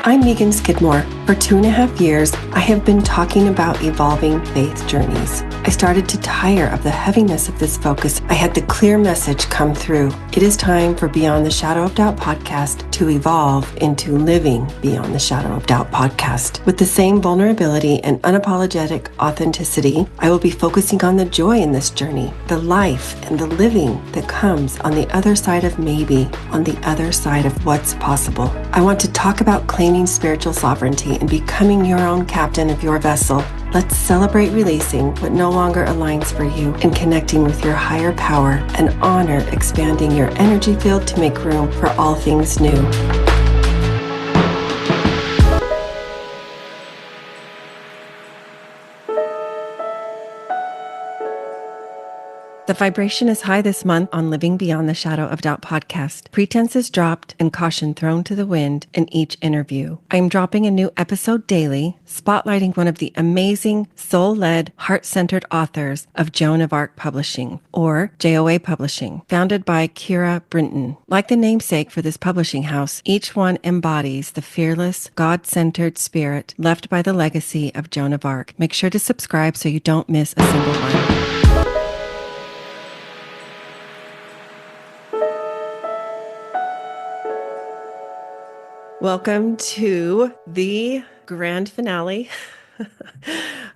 I'm Megan Skidmore. For 2.5 years, I have been talking about evolving faith journeys. I started to tire of the heaviness of this focus. I had the clear message come through. It is time for Beyond the Shadow of Doubt podcast to evolve into Living Beyond the Shadow of Doubt podcast. With the same vulnerability and unapologetic authenticity, I will be focusing on the joy in this journey, the life and the living that comes on the other side of maybe, on the other side of what's possible. I want to talk about claiming spiritual sovereignty and becoming your own captain of your vessel. Let's celebrate releasing what no longer aligns for you and connecting with your higher power and honor expanding your energy field to make room for all things new. The vibration is high this month on Living Beyond the Shadow of Doubt podcast. Pretense is dropped and caution thrown to the wind in each interview. I am dropping a new episode daily, spotlighting one of the amazing, soul-led, heart-centered authors of Joan of Arc Publishing, or JOA Publishing, founded by Kira Brinton. Like the namesake for this publishing house, each one embodies the fearless, God-centered spirit left by the legacy of Joan of Arc. Make sure to subscribe so you don't miss a single one. Welcome to the grand finale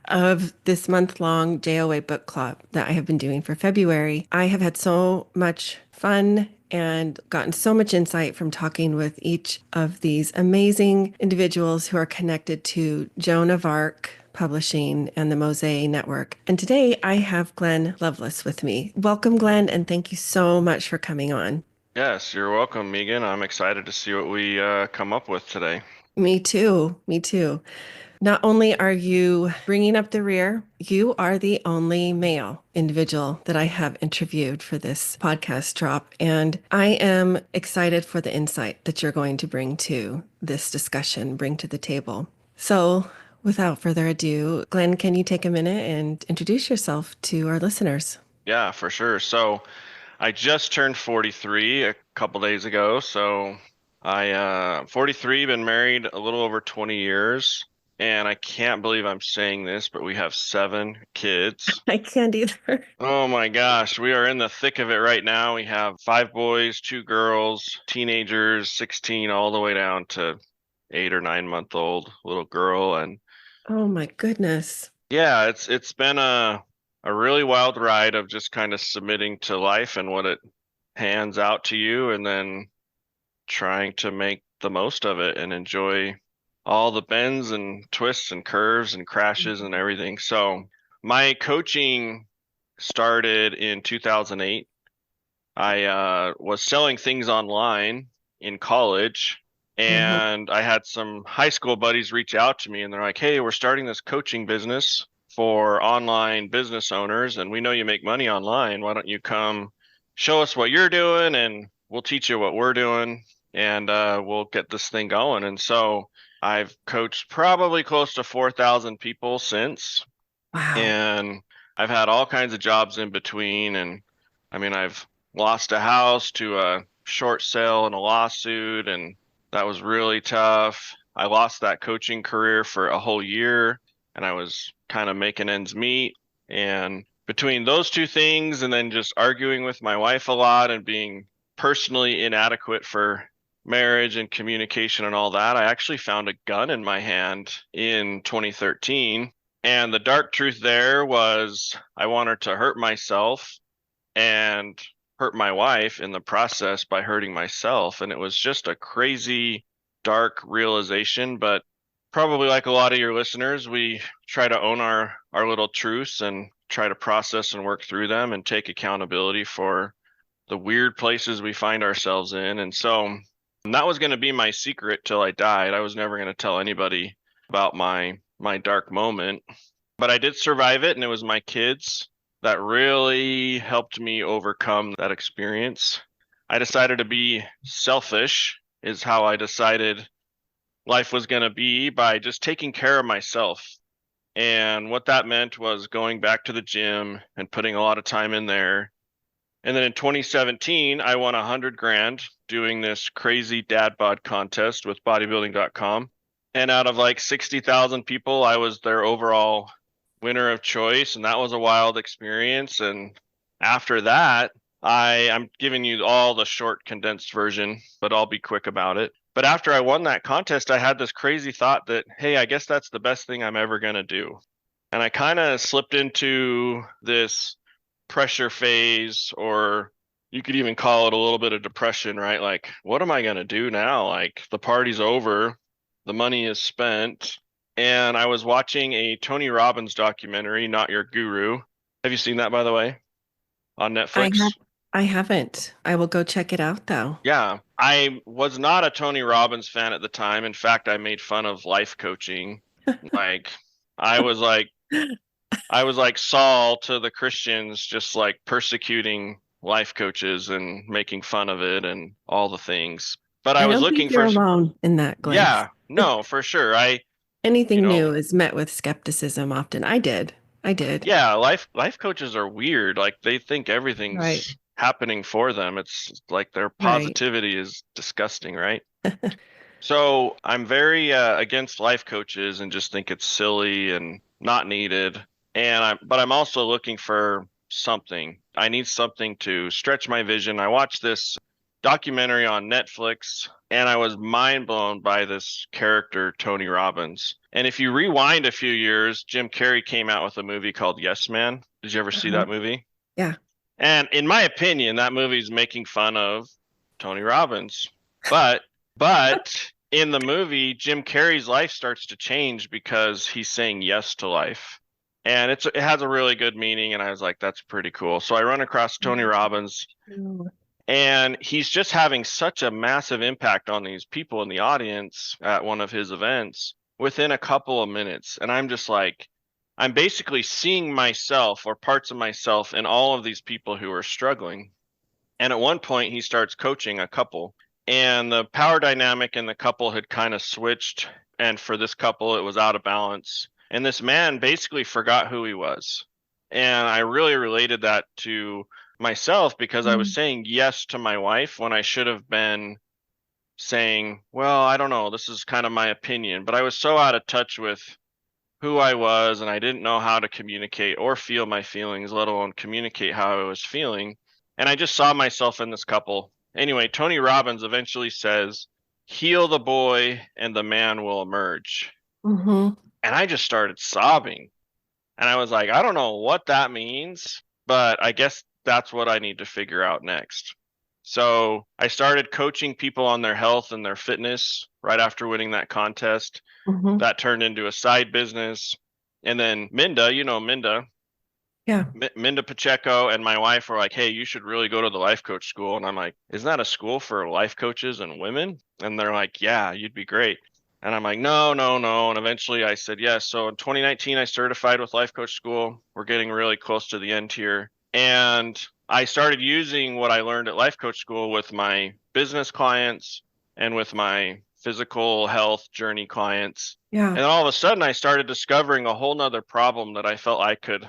of this month-long JOA book club that I have been doing for February. I have had so much fun and gotten so much insight from talking with each of these amazing individuals who are connected to Joan of Arc Publishing and the Mosaic Network. And today I have Glenn Lovelace with me. Welcome, Glenn, and thank you so much for coming on. Yes, you're welcome, Megan. I'm excited to see what we come up with today. Me too. Me too. Not only are you bringing up the rear, you are the only male individual that I have interviewed for this podcast drop. And I am excited for the insight that you're going to bring to this discussion, bring to the table. So without further ado, Glenn, can you take a minute and introduce yourself to our listeners? Yeah, for sure. So I just turned 43 a couple days ago. So I 43, been married a little over 20 years. And I can't believe I'm saying this, but we have 7 kids. I can't either. Oh my gosh, we are in the thick of it right now. We have 5 boys, 2 girls, teenagers, 16, all the way down to 8 or 9-month-old little girl. And Oh my goodness. yeah, it's been a really wild ride of just kind of submitting to life and what it hands out to you, and then trying to make the most of it and enjoy all the bends and twists and curves and crashes and everything. So my coaching started in 2008. I was selling things online in college, and I had some high school buddies reach out to me, and they're like, "Hey, we're starting this coaching business for online business owners, and we know you make money online. Why don't you come show us what you're doing, and we'll teach you what we're doing, and we'll get this thing going." And so I've coached probably close to 4,000 people since. Wow. And I've had all kinds of jobs in between. And I mean, I've lost a house to a short sale and a lawsuit, and that was really tough. I lost that coaching career for a whole year, and I was kind of making ends meet. And between those two things, and then just arguing with my wife a lot and being personally inadequate for marriage and communication and all that, I actually found a gun in my hand in 2013. And the dark truth there was I wanted to hurt myself and hurt my wife in the process by hurting myself. And it was just a crazy, dark realization. But probably like a lot of your listeners, we try to own our little truths and try to process and work through them and take accountability for the weird places we find ourselves in. And so that was going to be my secret till I died. I was never going to tell anybody about my dark moment, but I did survive it. And it was my kids that really helped me overcome that experience. I decided to be selfish is how I decided life was going to be, by just taking care of myself. And what that meant was going back to the gym and putting a lot of time in there. And then in 2017, I won $100,000 doing this crazy dad bod contest with bodybuilding.com. And out of like 60,000 people, I was their overall winner of choice. And that was a wild experience. And after that, I'm giving you all the short, condensed version, but I'll be quick about it. But after I won that contest, I had this crazy thought that, hey, I guess that's the best thing I'm ever going to do. And I kind of slipped into this pressure phase, or you could even call it a little bit of depression, right? Like, what am I going to do now? Like, the party's over, the money is spent. And I was watching a Tony Robbins documentary, Not Your Guru. Have you seen that, by the way, on I have Netflix? I haven't. I will go check it out though. Yeah, I was not a Tony Robbins fan at the time. In fact, I made fun of life coaching. Like, I was like, I was like Saul to the Christians, just like persecuting life coaches and making fun of it and all the things. But I I was don't looking think you're for, alone in that, Glenn. yeah, no, for sure. You Anything know, new is met with skepticism often. I did. I did. yeah, life coaches are weird. Like they think Right. everything's happening for them. It's like their Right. positivity is disgusting, right? So I'm very against life coaches and just think it's silly and not needed. But I'm also looking for something. I need something to stretch my vision. I watched this documentary on Netflix and I was mind blown by this character, Tony Robbins. And if you rewind a few years, Jim Carrey came out with a movie called Yes Man. Did you ever see Uh-huh. that movie? Yeah. And in my opinion, that movie's making fun of Tony Robbins. But but in the movie, Jim Carrey's life starts to change because he's saying yes to life. And it has a really good meaning and I was like that's pretty cool. So I run across Tony Robbins Mm. and he's just having such a massive impact on these people in the audience at one of his events within a couple of minutes. And I'm just like, I'm basically seeing myself or parts of myself in all of these people who are struggling. And at one point, he starts coaching a couple, and the power dynamic in the couple had kind of switched. And for this couple, it was out of balance. And this man basically forgot who he was. And I really related that to myself because I was Mm. saying yes to my wife when I should have been saying, well, I don't know, this is kind of my opinion. But I was so out of touch with who I was and I didn't know how to communicate or feel my feelings, let alone communicate how I was feeling. And I just saw myself in this couple. Anyway, Tony Robbins eventually says, heal the boy and the man will emerge. Mm-hmm. And I just started sobbing. And I was like, I don't know what that means, but I guess that's what I need to figure out next. So I started coaching people on their health and their fitness right after winning that contest. Mm-hmm. That turned into a side business. And then Minda, you know, Yeah. Minda Pacheco and my wife were like, hey, you should really go to the life coach school. And I'm like, isn't that a school for life coaches and women? And they're like, yeah, you'd be great. And I'm like, no, no, no. And eventually I said yes. So in 2019, I certified with life coach school. We're getting really close to the end here. And I started using what I learned at life coach school with my business clients and with my physical health journey clients. Yeah. And all of a sudden, I started discovering a whole nother problem that I felt I could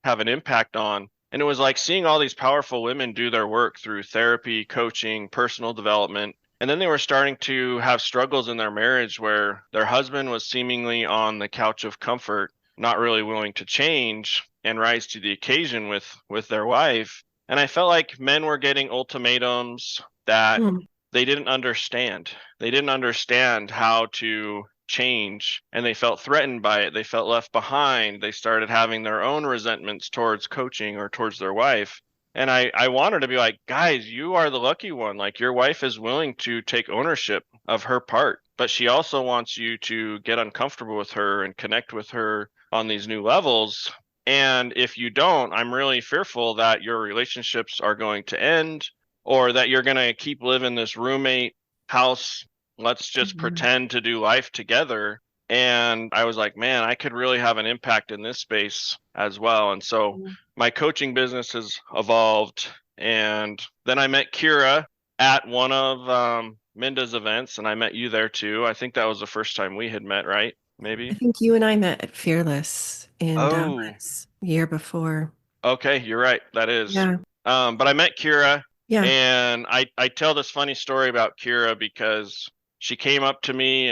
have an impact on. And it was like seeing all these powerful women do their work through therapy, coaching, personal development. And then they were starting to have struggles in their marriage where their husband was seemingly on the couch of comfort, not really willing to change and rise to the occasion with their wife. And I felt like men were getting ultimatums that Mm. they didn't understand. They didn't understand how to change and they felt threatened by it. They felt left behind. They started having their own resentments towards coaching or towards their wife. And I wanted to be like, guys, you are the lucky one. Like your wife is willing to take ownership of her part, but she also wants you to get uncomfortable with her and connect with her on these new levels. And if you don't, I'm really fearful that your relationships are going to end or that you're going to keep living this roommate house. Let's just Mhm. pretend to do life together. And I was like, man, I could really have an impact in this space as well. And so my coaching business has evolved. And then I met Kira at one of Minda's events, and I met you there too. I think that was the first time we had met, right? I Maybe. think you and I met at Fearless in Oh, Dallas year before. okay, you're right. That is. Yeah. But I met Kira, Yeah. and I tell this funny story about Kira because she came up to me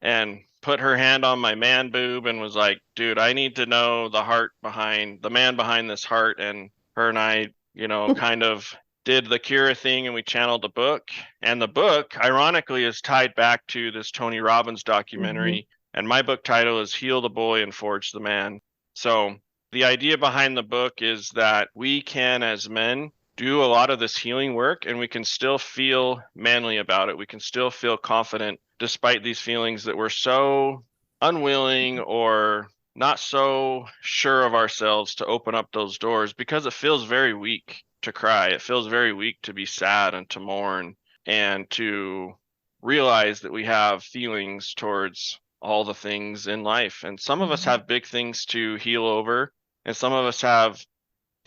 and put her hand on my man boob and was like, dude, I need to know the man behind this heart. And her and I, kind of did the Kira thing and we channeled the book. And the book, ironically, is tied back to this Tony Robbins Mm-hmm. documentary. And my book title is Heal the Boy and Forge the Man. So the idea behind the book is that we can, as men, do a lot of this healing work and we can still feel manly about it. We can still feel confident despite these feelings that we're so unwilling or not so sure of ourselves to open up those doors, because it feels very weak to cry. It feels very weak to be sad and to mourn and to realize that we have feelings towards all the things in life. And some of us have big things to heal over, and some of us have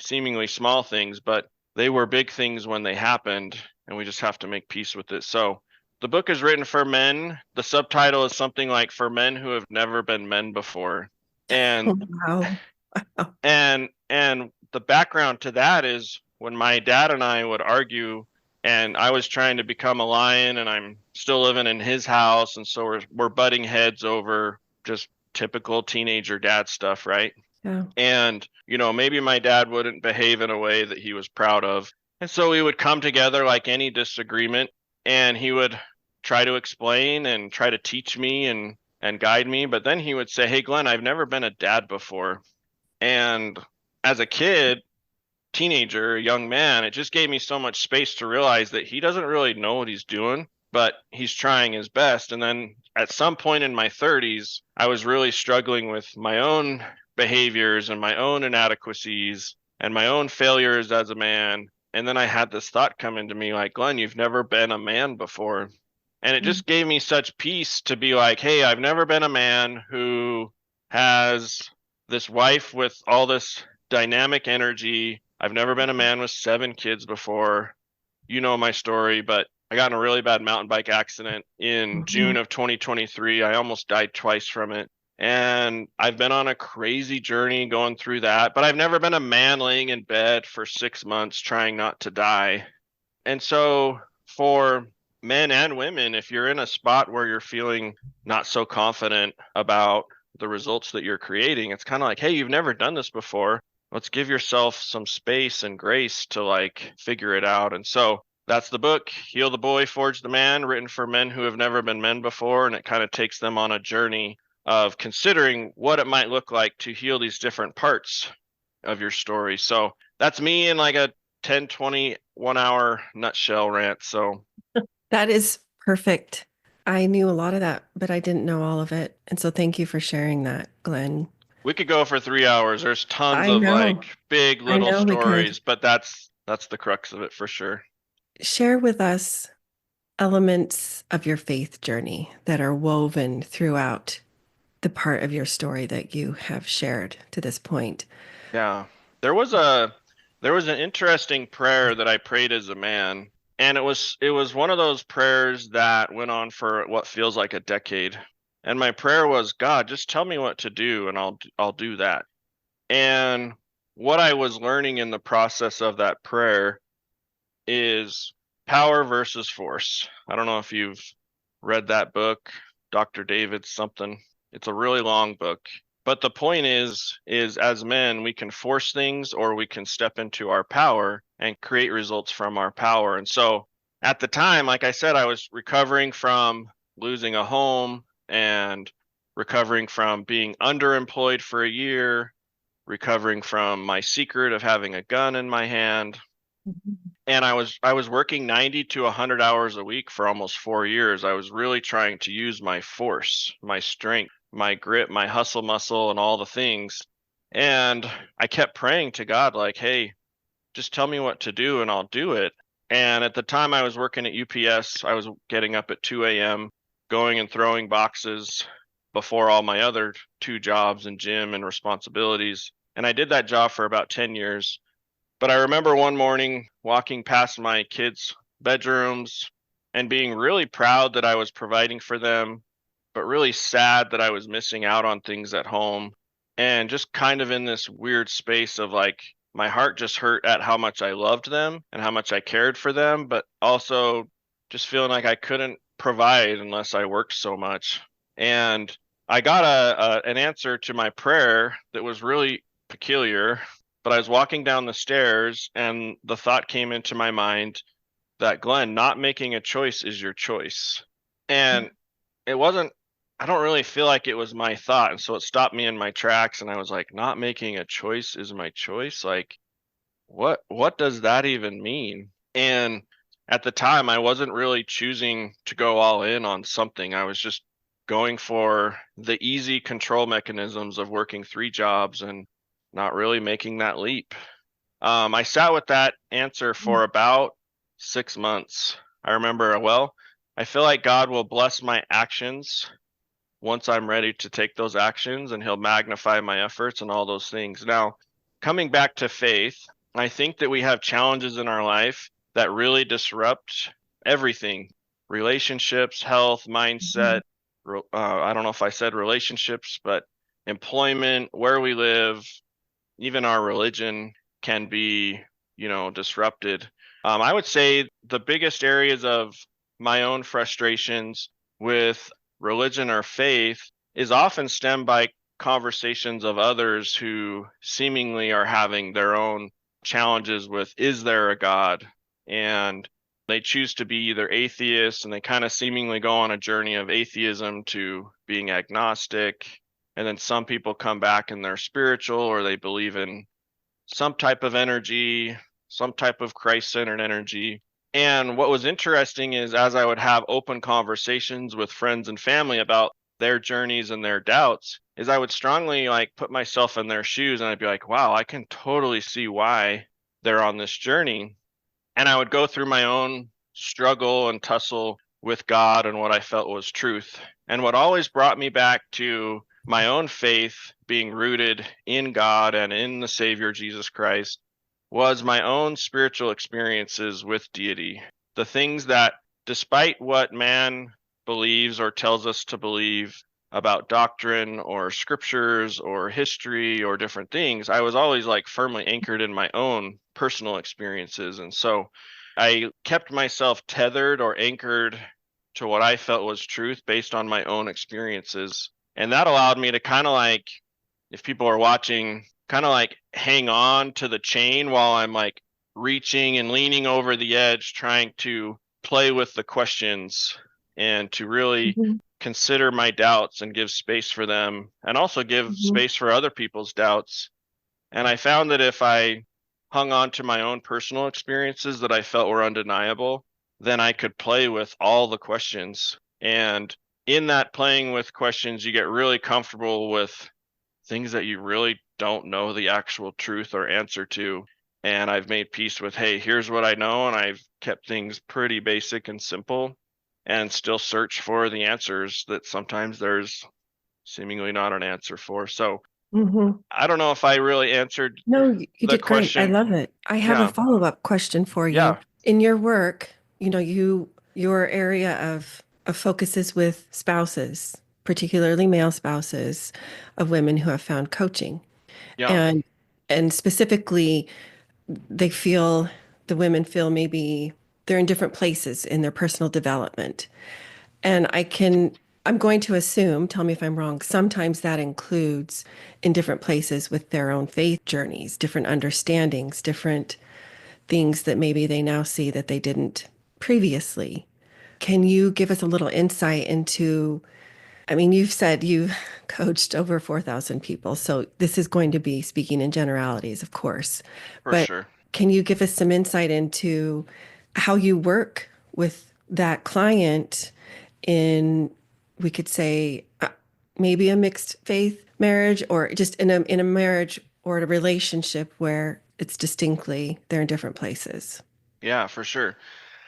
seemingly small things, but they were big things when they happened, and we just have to make peace with it. So the book is written for men. The subtitle is something like "For Men Who Have Never Been Men Before." Oh, And wow. Wow. and the background to that is when my dad and I would argue and I was trying to become a lion and I'm still living in his house, and so we're butting heads over just typical teenager dad stuff, right? Yeah. And, maybe my dad wouldn't behave in a way that he was proud of. And so we would come together like any disagreement, and he would try to explain and try to teach me and guide me. But then he would say, "Hey, Glenn, I've never been a dad before." And as a kid, teenager, young man, it just gave me so much space to realize that he doesn't really know what he's doing, but he's trying his best. And then at some point in my 30s, I was really struggling with my own behaviors and my own inadequacies and my own failures as a man. And then I had this thought come into me like, Glenn, you've never been a man before. And it just gave me such peace to be like, hey, I've never been a man who has this wife with all this dynamic energy. I've never been a man with 7 kids before. You know my story, but I got in a really bad mountain bike accident in Mhm. June of 2023. I almost died twice from it. And I've been on a crazy journey going through that, but I've never been a man laying in bed for 6 months trying not to die. And so for men and women, if you're in a spot where you're feeling not so confident about the results that you're creating, it's kind of like, hey, you've never done this before. Let's give yourself some space and grace to like figure it out. And so that's the book, Heal the Boy, Forge the Man, written for men who have never been men before. And it kind of takes them on a journey of considering what it might look like to heal these different parts of your story. So that's me in like a 10, 20, 1 hour nutshell rant. So That is perfect. I knew a lot of that, but I didn't know all of it. And so thank you for sharing that, Glenn. we could go for 3 hours. There's tons I of know. like big I little know we could. stories, but that's the crux of it for sure. Share with us elements of your faith journey that are woven throughout the part of your story that you have shared to this point. Yeah. There was a there was an interesting prayer that I prayed as a man, and it was one of those prayers that went on for what feels like a decade. And my prayer was, God, just tell me what to do and I'll do that. And what I was learning in the process of that prayer is power versus force. I don't know if you've read that book, Dr. David's something. It's a really long book. But the point is as men, we can force things or we can step into our power and create results from our power. And so at the time, like I said, I was recovering from losing a home and recovering from being underemployed for a year, recovering from my secret of having a gun in my hand. And I was working 90 to 100 hours a week for almost 4 years. I was really trying to use my force, my strength, my grit, my hustle muscle and all the things. And I kept praying to God like, "Hey, just tell me what to do and I'll do it." And at the time I was working at UPS, I was getting up at 2 a.m., going and throwing boxes before all my other 2 jobs and gym and responsibilities. And I did that job for about 10 years. But I remember one morning walking past my kids' bedrooms and being really proud that I was providing for them, but really sad that I was missing out on things at home. And just kind of in this weird space of like, my heart just hurt at how much I loved them and how much I cared for them, but also just feeling like I couldn't provide unless I worked so much. And I got an answer to my prayer that was really peculiar. But I was walking down the stairs and the thought came into my mind that, Glenn, not making a choice is your choice. And it wasn't, I don't really feel like it was my thought. And so it stopped me in my tracks. And I was like, not making a choice is my choice. Like, what does that even mean? And at the time, I wasn't really choosing to go all in on something. I was just going for the easy control mechanisms of working 3 jobs and not really making that leap. I sat with that answer for about 6 months. I remember, well, I feel like God will bless my actions once I'm ready to take those actions, and he'll magnify my efforts and all those things. Now, coming back to faith, I think that we have challenges in our life that really disrupt everything: relationships, health, mindset. I don't know if I said relationships, but employment, where we live, even our religion can be, disrupted. I would say the biggest areas of my own frustrations with religion or faith is often stemmed by conversations of others who seemingly are having their own challenges with, is there a God? And they choose to be either atheists, and they kind of seemingly go on a journey of atheism to being agnostic. And then some people come back and they're spiritual, or they believe in some type of energy, some type of Christ-centered energy. And what was interesting is, as I would have open conversations with friends and family about their journeys and their doubts, is I would strongly like put myself in their shoes, and I'd be like, wow, I can totally see why they're on this journey. And I would go through my own struggle and tussle with God and what I felt was truth. And what always brought me back to my own faith being rooted in God and in the Savior Jesus Christ was my own spiritual experiences with deity. The things that, despite what man believes or tells us to believe about doctrine or scriptures or history or different things, I was always like firmly anchored in my own personal experiences. And so I kept myself tethered or anchored to what I felt was truth based on my own experiences. And that allowed me to kind of like, if people are watching, kind of like hang on to the chain while I'm like reaching and leaning over the edge, trying to play with the questions and to really consider my doubts and give space for them, and also give space for other people's doubts. And I found that if I hung on to my own personal experiences that I felt were undeniable, then I could play with all the questions. And in that playing with questions, you get really comfortable with things that you really don't know the actual truth or answer to. And I've made peace with, hey, here's what I know. And I've kept things pretty basic and simple, and still search for the answers that sometimes there's seemingly not an answer for. So I don't know if I really answered No, you the did great. I question. love it. I have a Yeah. follow-up question for you. Yeah, In your work, your area of focus is with spouses, particularly male spouses of women who have found coaching. yeah, And and specifically, they feel the women feel maybe they're in different places in their personal development. And I'm going to assume, tell me if I'm wrong, sometimes that includes in different places with their own faith journeys, different understandings, different things that maybe they now see that they didn't previously. Can you give us a little insight into, I mean, you've said you've coached over 4,000 people, so this is going to be speaking in generalities, of course. for But sure. can you give us some insight into how you work with that client in, we could say, maybe a mixed faith marriage, or just in a marriage or a relationship where it's distinctly they're in different places? Yeah, for sure.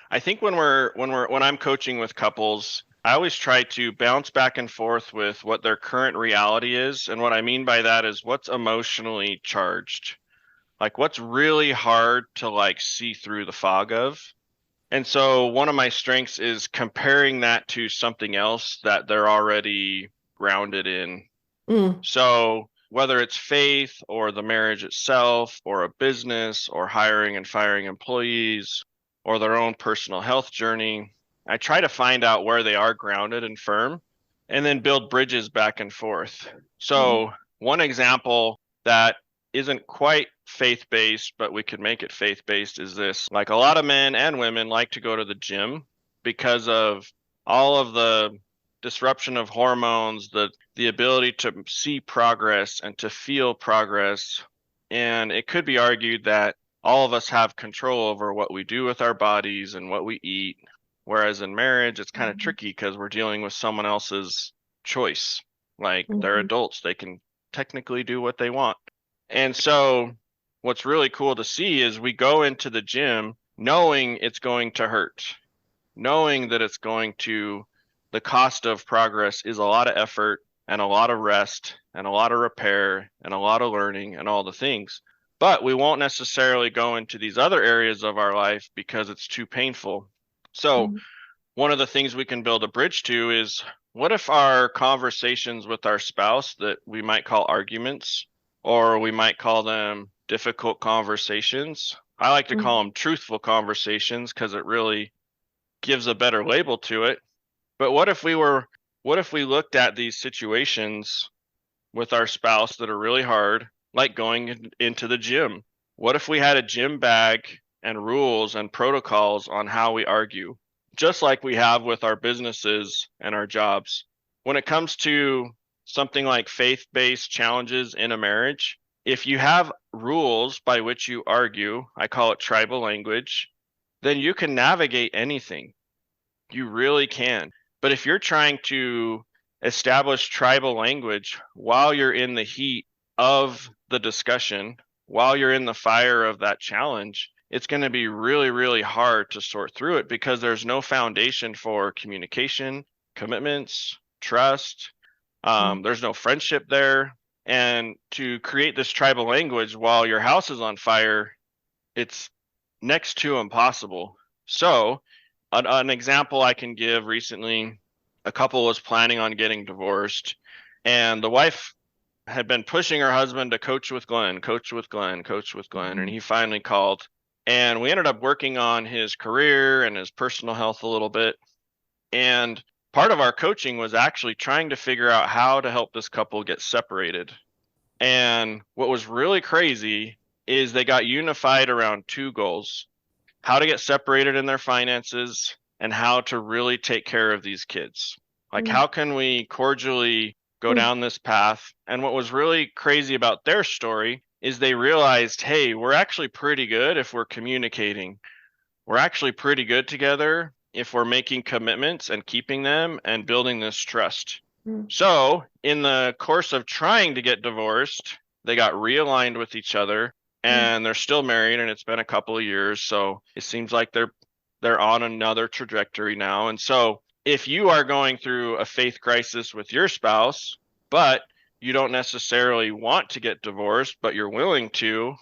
I think when I'm coaching with couples, I always try to bounce back and forth with what their current reality is. And what I mean by that is what's emotionally charged. Like what's really hard to like see through the fog of. And so one of my strengths is comparing that to something else that they're already grounded in. Mm, So whether it's faith or the marriage itself or a business or hiring and firing employees or their own personal health journey, I try to find out where they are grounded and firm, and then build bridges back and forth. So one example that isn't quite faith-based, but we could make it faith-based is this. Like, a lot of men and women like to go to the gym because of all of the disruption of hormones, the ability to see progress and to feel progress. And it could be argued that all of us have control over what we do with our bodies and what we eat. Whereas in marriage, it's kind of tricky because we're dealing with someone else's choice. Like, they're adults, they can technically do what they want. And so what's really cool to see is we go into the gym knowing it's going to hurt, knowing that the cost of progress is a lot of effort and a lot of rest and a lot of repair and a lot of learning and all the things. But we won't necessarily go into these other areas of our life because it's too painful. So one of the things we can build a bridge to is, what if our conversations with our spouse that we might call arguments, or we might call them difficult conversations. I like to call them truthful conversations because it really gives a better label to it. But what if we looked at these situations with our spouse that are really hard, like going into the gym? What if we had a gym bag and rules and protocols on how we argue, just like we have with our businesses and our jobs? When it comes to something like faith-based challenges in a marriage, if you have rules by which you argue, I call it tribal language, then you can navigate anything. You really can. But if you're trying to establish tribal language while you're in the heat of the discussion, while you're in the fire of that challenge, it's going to be really, really hard to sort through it because there's no foundation for communication, commitments, trust. There's no friendship there. And to create this tribal language while your house is on fire, it's next to impossible. So an example I can give: recently, a couple was planning on getting divorced, and the wife had been pushing her husband to coach with Glenn, coach with Glenn, coach with Glenn. And he finally called, and we ended up working on his career and his personal health a little bit. And part of our coaching was actually trying to figure out how to help this couple get separated. And what was really crazy is they got unified around two goals: how to get separated in their finances and how to really take care of these kids. Like, how can we cordially go down this path? And what was really crazy about their story is they realized, hey, we're actually pretty good if we're communicating. We're actually pretty good together if we're making commitments and keeping them and building this trust. So in the course of trying to get divorced, they got realigned with each other, and they're still married, and it's been a couple of years. So it seems like they're on another trajectory now. And so if you are going through a faith crisis with your spouse, but you don't necessarily want to get divorced, but you're willing to,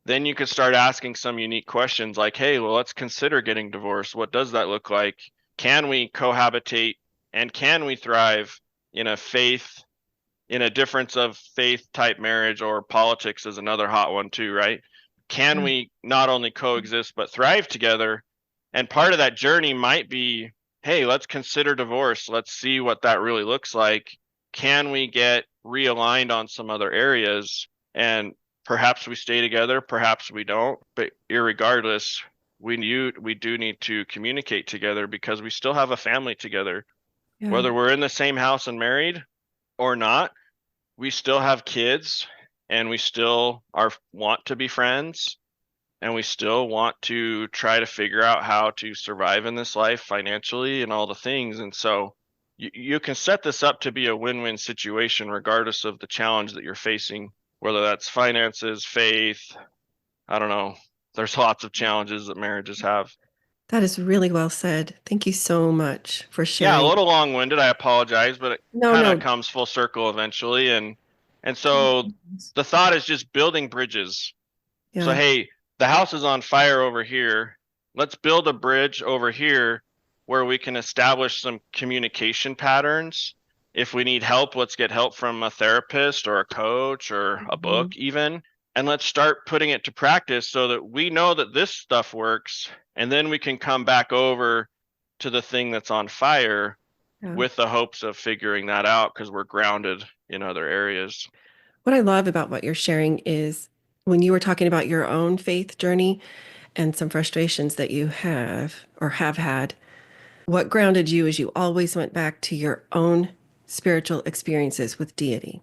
then you could start asking some unique questions like, hey, well, let's consider getting divorced. What does that look like? Can we cohabitate, and can we thrive in a difference of faith type marriage? Or politics is another hot one too, right? Can we not only coexist but thrive together? And part of that journey might be, hey, let's consider divorce. Let's see what that really looks like. Can we get realigned on some other areas? And perhaps we stay together, perhaps we don't. But irregardless, we do need to communicate together because we still have a family together. Yeah. Whether we're in the same house and married or not, we still have kids, and we still want to be friends, and we still want to try to figure out how to survive in this life financially and all the things. And so you can set this up to be a win-win situation regardless of the challenge that you're facing, whether that's finances, faith. I don't know. There's lots of challenges that marriages have. That is really well said. Thank you so much for sharing. Yeah, a little long-winded. I apologize, but it kind of comes full circle eventually. And so the thought is just building bridges. Yeah. So, hey, the house is on fire over here. Let's build a bridge over here where we can establish some communication patterns. If we need help, let's get help from a therapist or a coach or a book even. And let's start putting it to practice so that we know that this stuff works. And then we can come back over to the thing that's on fire Yeah. with the hopes of figuring that out because we're grounded in other areas. What I love about what you're sharing is when you were talking about your own faith journey and some frustrations that you have or have had, what grounded you is you always went back to your own spiritual experiences with deity.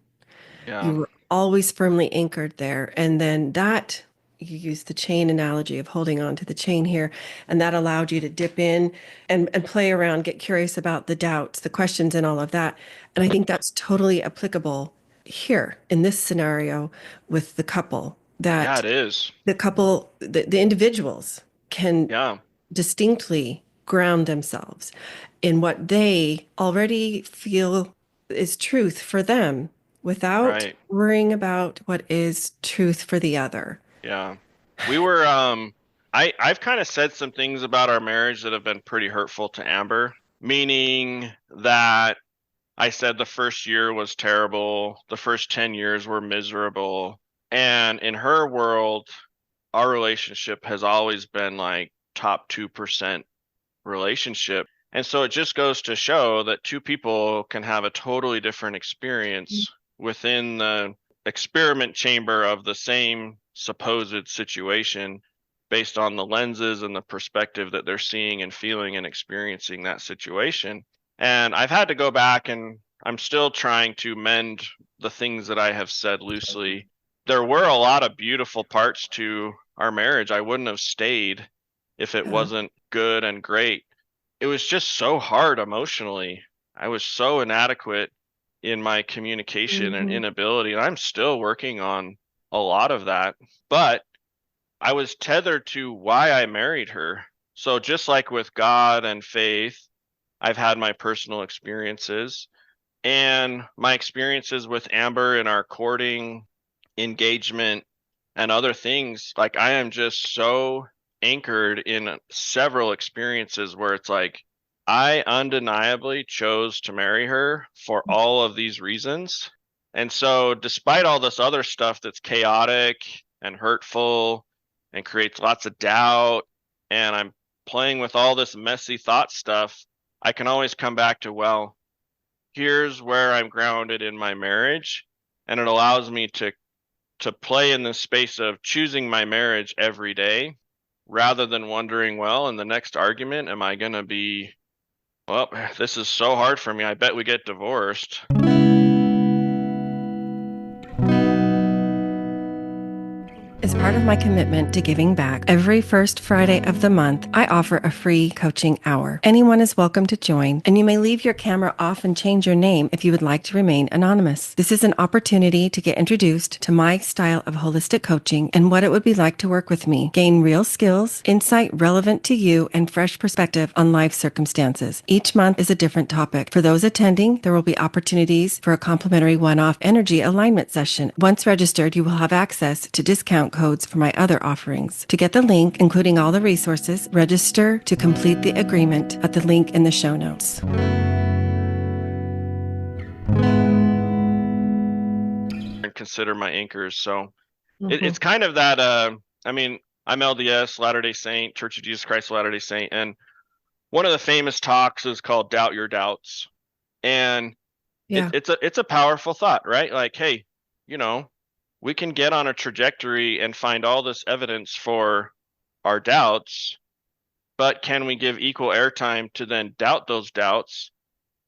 You Yeah. were always firmly anchored there. And then that, you used the chain analogy of holding on to the chain here, and that allowed you to dip in and play around, get curious about the doubts, the questions, and all of that. And I think that's totally applicable here in this scenario with the couple, Yeah, that it is. the individuals can Yeah. distinctly ground themselves in what they already feel is truth for them without Right. worrying about what is truth for the other. Yeah. We were I've kind of said some things about our marriage that have been pretty hurtful to Amber, meaning that I said the first year was terrible, the first 10 years were miserable, and in her world, our relationship has always been like top 2% relationship. And so it just goes to show that two people can have a totally different experience within the experiment chamber of the same supposed situation based on the lenses and the perspective that they're seeing and feeling and experiencing that situation. And I've had to go back and I'm still trying to mend the things that I have said loosely. There were a lot of beautiful parts to our marriage. I wouldn't have stayed if it Yeah. wasn't good and great. It was just so hard emotionally. I was so inadequate in my communication and Mhm. inability, and I'm still working on a lot of that. But I was tethered to why I married her. So just like with God and faith, I've had my personal experiences and my experiences with Amber in our courting, engagement, and other things. Like I am just so anchored in several experiences where it's like I undeniably chose to marry her for all of these reasons. And so, despite all this other stuff that's chaotic and hurtful and creates lots of doubt, and I'm playing with all this messy thought stuff, I can always come back to, well, here's where I'm grounded in my marriage. And it allows me to play in the space of choosing my marriage every day rather than wondering, well, in the next argument, am I going to be, well, this is so hard for me. I bet we get divorced. As part of my commitment to giving back, every first Friday of the month, I offer a free coaching hour. Anyone is welcome to join, and you may leave your camera off and change your name if you would like to remain anonymous. This is an opportunity to get introduced to my style of holistic coaching and what it would be like to work with me. Gain real skills, insight relevant to you, and fresh perspective on life circumstances. Each month is a different topic. For those attending, there will be opportunities for a complimentary one-off energy alignment session. Once registered, you will have access to discount codes for my other offerings. To get the link, including all the resources, register to complete the agreement at the link in the show notes. And consider my anchors. So Mm-hmm. it's kind of that, I mean, I'm LDS, Latter-day Saint, Church of Jesus Christ, Latter-day Saint. And one of the famous talks is called Doubt Your Doubts. And Yeah. it's a powerful thought, right? Like, hey, you know, we can get on a trajectory and find all this evidence for our doubts, but can we give equal airtime to then doubt those doubts?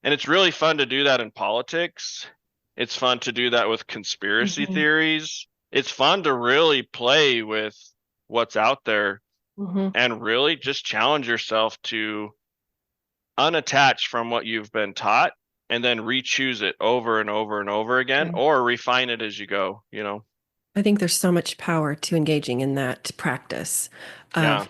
And it's really fun to do that in politics. It's fun to do that with conspiracy Mm-hmm. theories. It's fun to really play with what's out there Mm-hmm. and really just challenge yourself to unattach from what you've been taught and then re-choose it over and over and over again Yeah. or refine it as you go, you know? I think there's so much power to engaging in that practice Yeah. of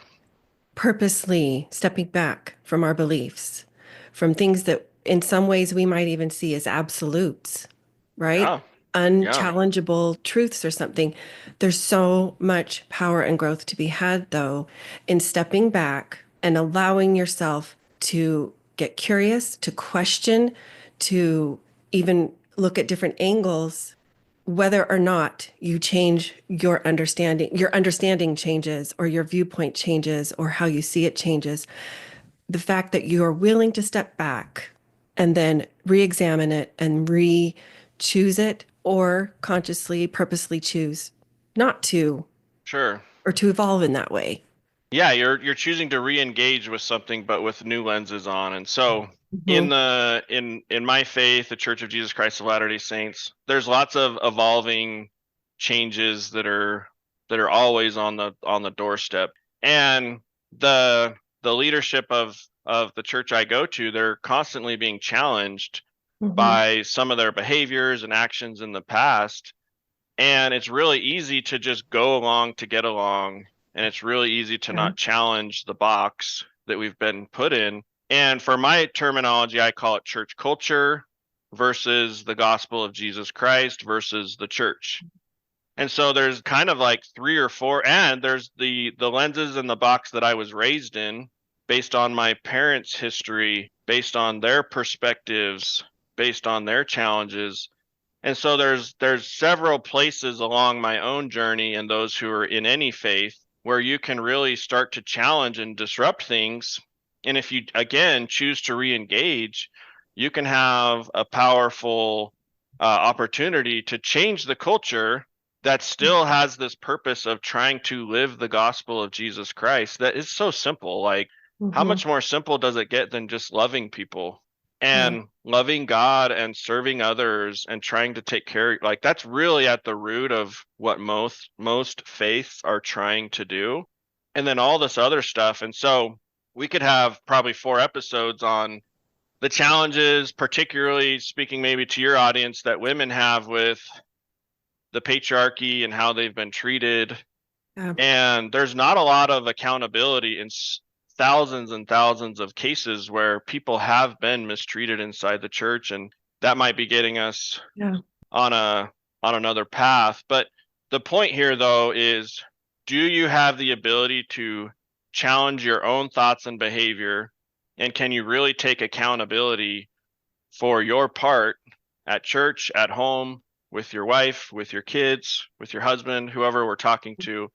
purposely stepping back from our beliefs, from things that in some ways we might even see as absolutes, right? Yeah. Yeah. Unchallengeable truths or something. There's so much power and growth to be had, though, in stepping back and allowing yourself to get curious, to question, to even look at different angles, whether or not you change your understanding changes or your viewpoint changes or how you see it changes. The fact that you are willing to step back and then re-examine it and re-choose it, or consciously, purposely choose not to, Sure. or to evolve in that way. Yeah, you're choosing to re-engage with something but with new lenses on. And so in Mhm. in my faith, the Church of Jesus Christ of Latter-day Saints, there's lots of evolving changes that are always on the doorstep. And the the leadership of the church I go to, they're constantly being challenged Mhm. by some of their behaviors and actions in the past. And it's really easy to just go along to get along. And it's really easy to Yeah. not challenge the box that we've been put in. And for my terminology, I call it church culture versus the gospel of Jesus Christ versus the church. And so there's kind of like three or four, and there's the lenses in the box that I was raised in based on my parents' history, based on their perspectives, based on their challenges. And so there's several places along my own journey and those who are in any faith where you can really start to challenge and disrupt things. And if you again choose to re-engage, you can have a powerful opportunity to change the culture that still has this purpose of trying to live the gospel of Jesus Christ. That is so simple. Like, how Mhm. much more simple does it get than just loving people? Yeah. And loving God and serving others and trying to take care, like that's really at the root of what most faiths are trying to do. And then all this other stuff. And so we could have probably 4 episodes on the challenges, particularly speaking maybe to your audience, that women have with the patriarchy and how they've been treated. Yeah. And there's not a lot of accountability in thousands and thousands of cases where people have been mistreated inside the church, and that might be getting us Yeah. on a on another path. But the point here though is, do you have the ability to challenge your own thoughts and behavior, and can you really take accountability for your part at church, at home, with your wife, with your kids, with your husband, whoever we're talking to?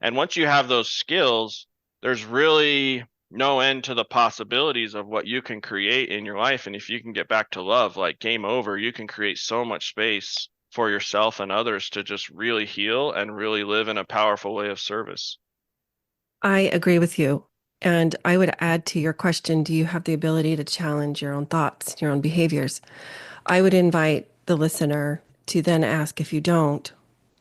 And once you have those skills, there's really no end to the possibilities of what you can create in your life. And if you can get back to love, like game over, you can create so much space for yourself and others to just really heal and really live in a powerful way of service. I agree with you. And I would add to your question, do you have the ability to challenge your own thoughts, your own behaviors? I would invite the listener to then ask, if you don't,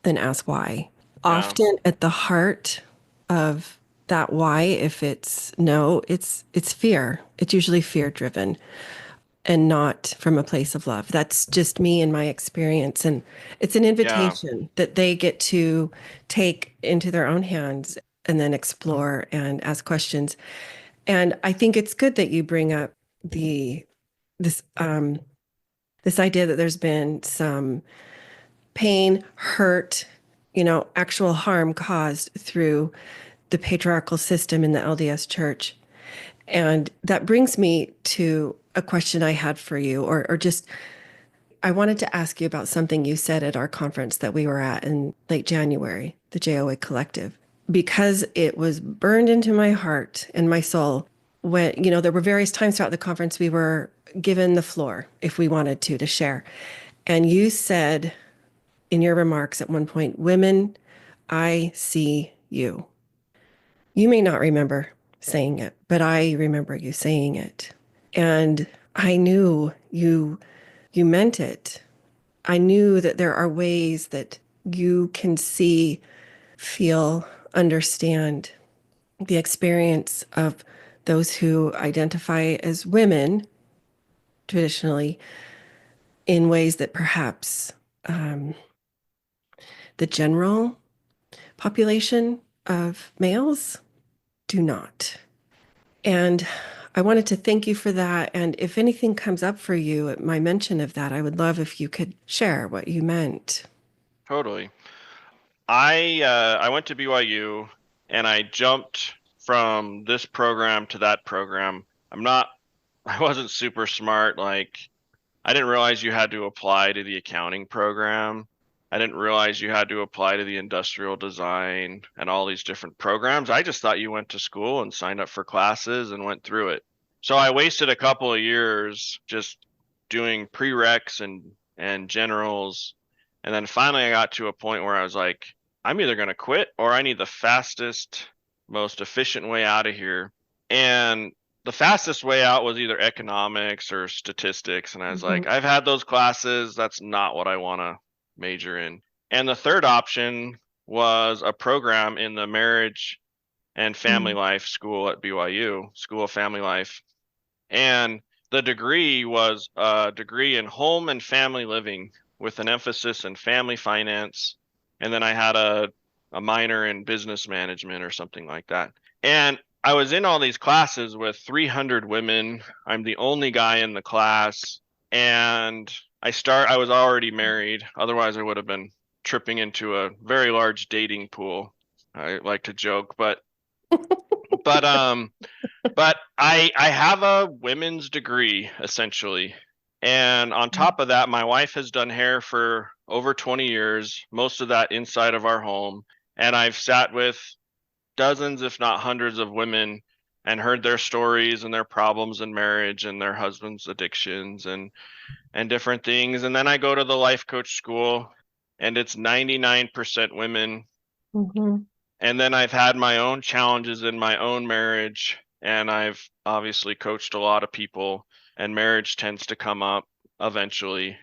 then ask why. Yeah. Often at the heart of that why, if it's no, it's fear. It's usually fear driven and not from a place of love. That's just me and my experience. And it's an Yeah. invitation that they get to take into their own hands and then explore and ask questions. And I think it's good that you bring up the this this idea that there's been some pain, hurt, actual harm caused through the patriarchal system in the LDS church. And that brings me to a question I had for you, or just I wanted to ask you about something you said at our conference that we were at in late January, the JOA Collective, because it was burned into my heart and my soul. When, there were various times throughout the conference we were given the floor if we wanted to share. And you said in your remarks at one point, women, I see you. You may not remember saying it, but I remember you saying it. And I knew you meant it. I knew that there are ways that you can see, feel, understand the experience of those who identify as women traditionally in ways that perhaps the general population of males do not. And I wanted to thank you for that. And if anything comes up for you at my mention of that, I would love if you could share what you meant. Totally. I went to BYU and I jumped from this program to that program. I wasn't super smart. Like, I didn't realize you had to apply to the accounting program. I didn't realize you had to apply to the industrial design and all these different programs. I just thought you went to school and signed up for classes and went through it. So I wasted a couple of years just doing prereqs and generals. And then finally I got to a point where I was like, I'm either going to quit or I need the fastest, most efficient way out of here. And the fastest way out was either economics or statistics. And I was like, Mhm. I've had those classes. That's not what I want to major in. And the third option was a program in the marriage and family Mm. life school at BYU, School of Family Life. And the degree was a degree in home and family living with an emphasis in family finance. And then I had a minor in business management or something like that. And I was in all these classes with 300 women. I'm the only guy in the class. And I was already married. Otherwise, I would have been tripping into a very large dating pool. I like to joke, but but I have a women's degree essentially. And on top of that, my wife has done hair for over 20 years, most of that inside of our home. And I've sat with dozens, if not hundreds of women and heard their stories and their problems in marriage and their husbands' addictions and different things. And then I go to the life coach school and it's 99% women. Mhm. And then I've had my own challenges in my own marriage, and I've obviously coached a lot of people, and marriage tends to come up eventually.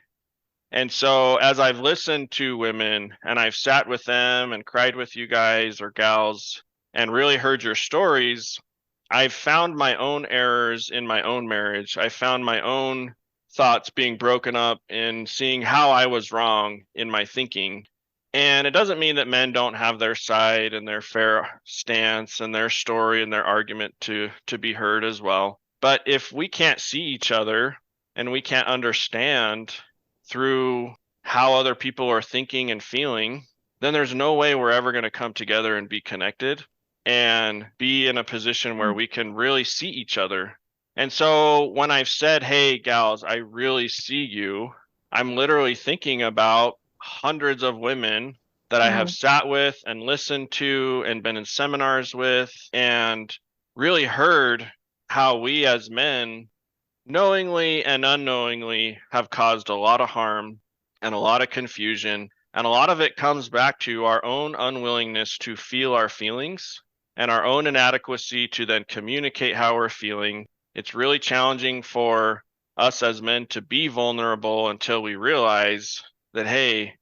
And so, as I've listened to women and I've sat with them and cried with you guys or gals and really heard your stories, I've found my own errors in my own marriage. I found my own thoughts being broken up and seeing how I was wrong in my thinking. And it doesn't mean that men don't have their side and their fair stance and their story and their argument to be heard as well. But if we can't see each other and we can't understand through how other people are thinking and feeling, then there's no way we're ever going to come together and be connected and be in a position where we can really see each other. And so when I've said, hey, gals, I really see you, I'm literally thinking about hundreds of women that I have Wow. sat with and listened to and been in seminars with and really heard how we as men knowingly and unknowingly have caused a lot of harm and a lot of confusion. And a lot of it comes back to our own unwillingness to feel our feelings and our own inadequacy to then communicate how we're feeling. It's really challenging for us as men to be vulnerable until we realize that, hey,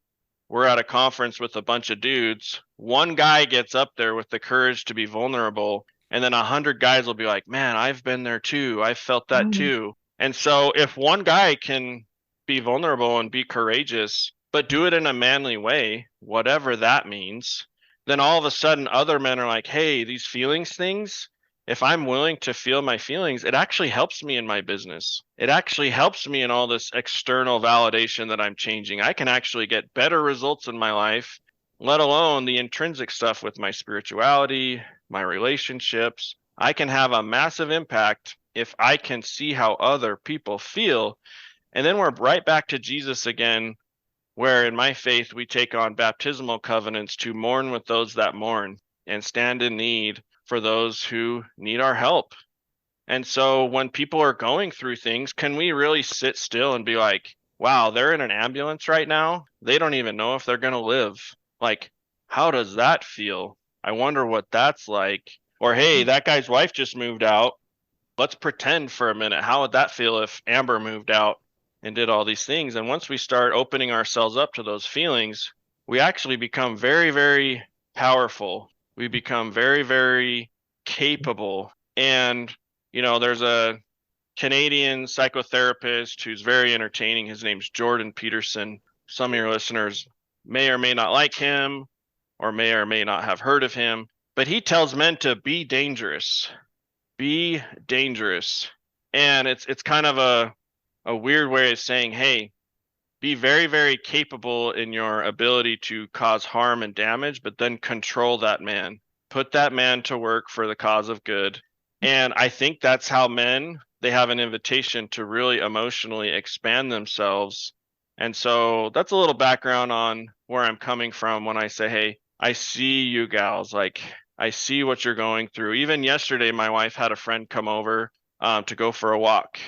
we're at a conference with a bunch of dudes. One guy gets up there with the courage to be vulnerable, and then 100 guys will be like, man, I've been there too. I've felt that Mm. too. And so if one guy can be vulnerable and be courageous, but do it in a manly way, whatever that means, then all of a sudden other men are like, hey, these feelings things, if I'm willing to feel my feelings, it actually helps me in my business. It actually helps me in all this external validation that I'm changing. I can actually get better results in my life, let alone the intrinsic stuff with my spirituality, my relationships. I can have a massive impact if I can see how other people feel. And then we're right back to Jesus again, where in my faith we take on baptismal covenants to mourn with those that mourn and stand in need for those who need our help. And so when people are going through things, can we really sit still and be like, wow, they're in an ambulance right now. They don't even know if they're going to live. Like, how does that feel? I wonder what that's like. Or, hey, that guy's wife just moved out. Let's pretend for a minute. How would that feel if Amber moved out and did all these things? And once we start opening ourselves up to those feelings, we actually become very, very powerful. We become very, very capable. And, there's a Canadian psychotherapist who's very entertaining. His name's Jordan Peterson. Some of your listeners may or may not like him or may not have heard of him, but he tells men to be dangerous. Be dangerous. And it's kind of a weird way of saying, hey, be very, very capable in your ability to cause harm and damage, but then control that man. Put that man to work for the cause of good. And I think that's how men, they have an invitation to really emotionally expand themselves. And so that's a little background on where I'm coming from when I say, hey, I see you gals. Like, I see what you're going through. Even yesterday, my wife had a friend come over to go for a walk.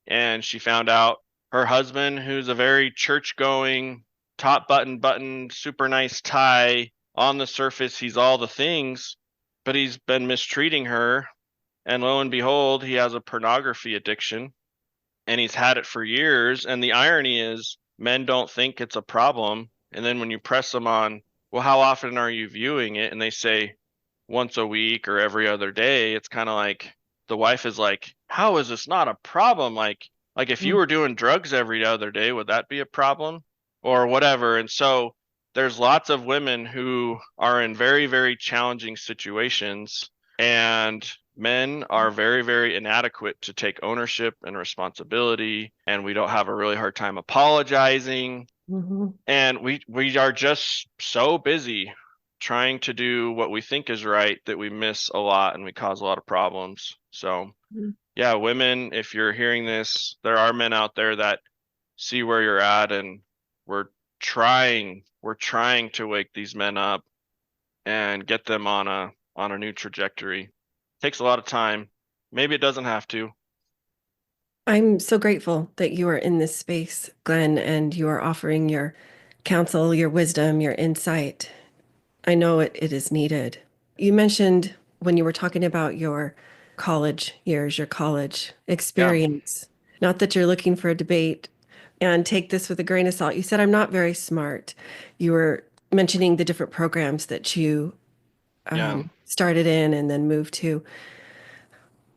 And she found out her husband, who's a very church going, top button, super nice tie, on the surface, he's all the things, but he's been mistreating her. And lo and behold, he has a pornography addiction and he's had it for years. And the irony is, men don't think it's a problem. And then when you press them on, well, how often are you viewing it? And they say once a week or every other day, it's kind of like the wife is like, how is this not a problem? Like if you Mm. were doing drugs every other day, would that be a problem or whatever? And so there's lots of women who are in very, very challenging situations, and men are very, very inadequate to take ownership and responsibility. And we don't have a really hard time apologizing. Mhm. And we are just so busy trying to do what we think is right that we miss a lot and we cause a lot of problems. So, Mhm. yeah, women, if you're hearing this, there are men out there that see where you're at, and we're we're trying to wake these men up and get them on a new trajectory. Takes a lot of time. Maybe it doesn't have to. I'm so grateful that you are in this space, Glenn, and you are offering your counsel, your wisdom, your insight. I know it is needed. You mentioned when you were talking about your college years, your college Yeah, experience, not that you're looking for a debate, and take this with a grain of salt. You said, I'm not very smart. You were mentioning the different programs that you yeah. started in and then moved to.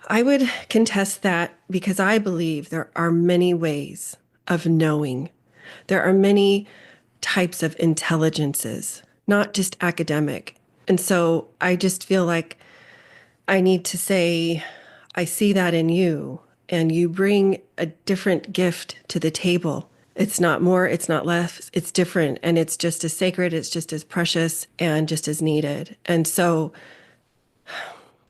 I would contest that because I believe there are many ways of knowing. There are many types of intelligences, not just academic. And so I just feel like I need to say, I see that in you, and you bring a different gift to the table. It's not more, it's not less, it's different, and it's just as sacred, it's just as precious, and just as needed. And so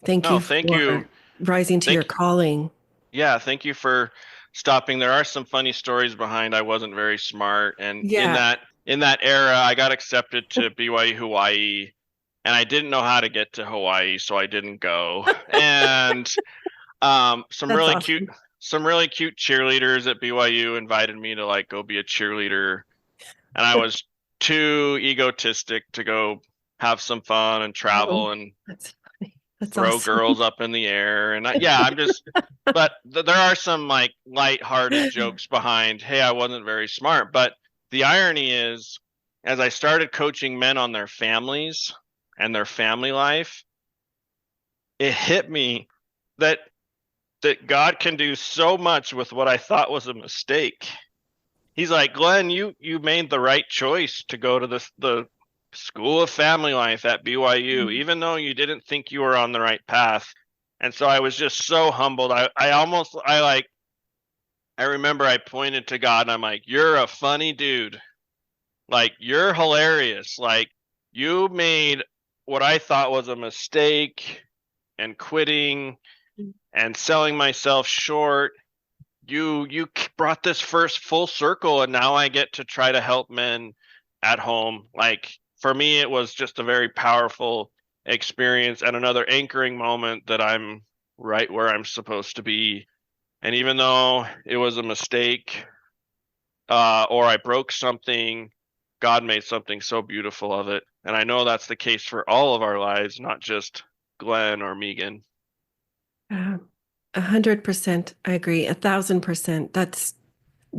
thank No, you thank you. for rising to your Thank calling. Yeah, thank you for stopping. There are some funny stories behind I wasn't very smart, and in Yeah, that era I got accepted to BYU Hawaii, and I didn't know how to get to Hawaii, so I didn't go. And some that's really cute awesome. cheerleaders at BYU invited me to like go be a cheerleader, and I was too egotistic to go have some fun and Oh, travel and that's funny. That's throw awesome. girls up in the air. And yeah, I'm just, but there are some like light-hearted jokes behind, hey, I wasn't very smart. But the irony is, as I started coaching men on their families and their family life, it hit me that God can do so much with what I thought was a mistake. He's like, Glenn, you made the right choice to go to the School of Family Life at BYU, even though you didn't think you were on the right path. And so I was just so humbled. I remember I pointed to God and I'm like, you're a funny dude. Like, you're hilarious. Like, you made what I thought was a mistake and quitting and selling myself short. You brought this first full circle, and now I get to try to help men at home. Like, for me, it was just a very powerful experience and another anchoring moment that I'm right where I'm supposed to be. And even though it was a mistake, or I broke something, God made something so beautiful of it. And I know that's the case for all of our lives, not just Glenn or Megan. Uh, 100%. I agree. 1,000%.